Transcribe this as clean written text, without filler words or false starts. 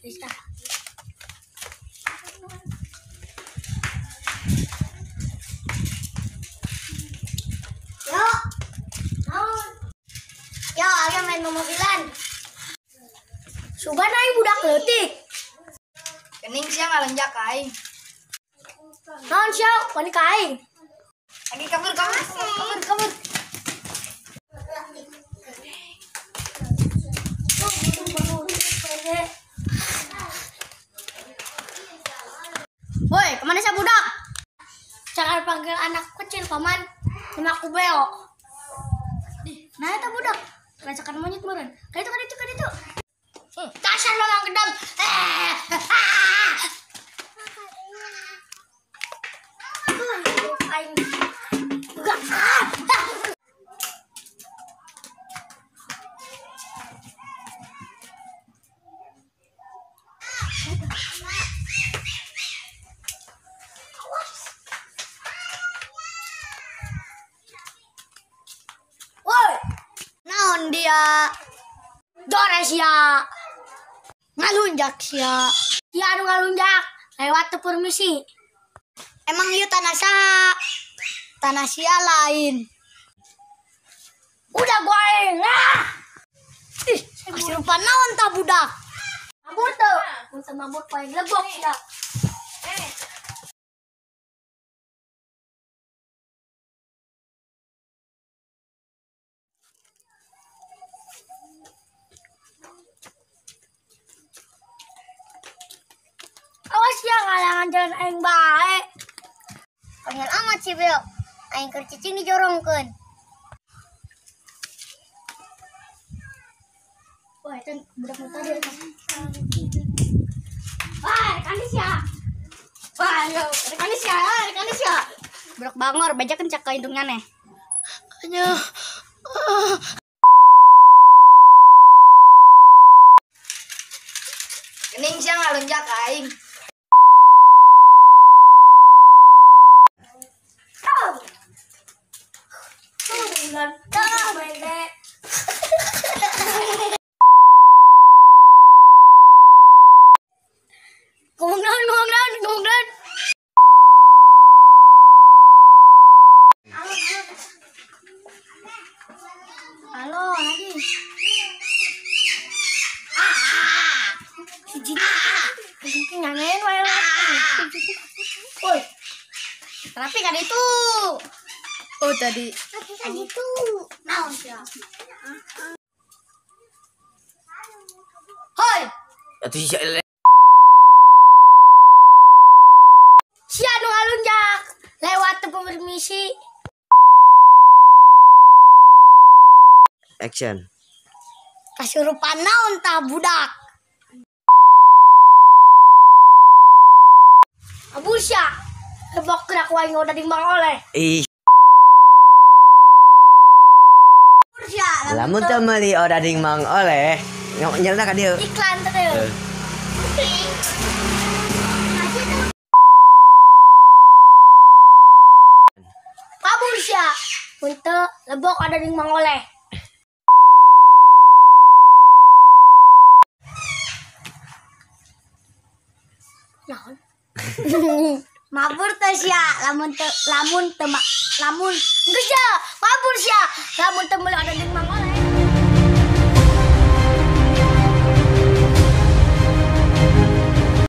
Bisa. Yo. Naon? Yo, ayo main mobilan. Sugan aing budak leutik. Kening sia ngalenjak ka aing. Naon sia? Pani ka aing. Lagi kabur. Woi, kemana sih budak? Jangan panggil anak kecil, paman. Nama aku Beo. Nah, itu budak. Rasakan monyet meren. Kayak itu. Kasar memang gedam. Woi, naon dia? Dores ya. Ngalunjak sia. Ya anu ngalunjak. Lewat tuh permisi. Emang ieu tanah saha? Tanah sia lain. Udah goreng. Ih, asurupan naon tah budak? Mabur tuh. Untuk mabur paling lebok sia. Awas ya ngalangan jalan aing bae. Konyol amat sih Bel. Aing keur cicing dijorongkeun. Wah, itu budak muta dia. Wah, rekanis ya. Wah, rekanis ya. Budak bangor, baja kencak ka hidungnya neh. Aduh. Kening sia ngalunjak ka aing. Ngomong down. Halo, lagi. Si nyanyiin wae lah. Woi. Tapi kan itu. Oh tadi. Tapi kan itu. Naon sia? Hoi. Atuh si Si anu ngalunjak. Lewat tuh permisi. action. Kasurupan naon tah budak? Abusya. Lebok gerak wae udah dimang oleh. Ih, Abusya. lamun teu meuli odading mang oleh, nyelna ka dieu. Iklan terus. Abusya. Untuk lebok ada dimang oleh. Naon? Mabur teh sia, lamun geus ya, Mabur sia. Lamun teu meuli ada dimang oleh.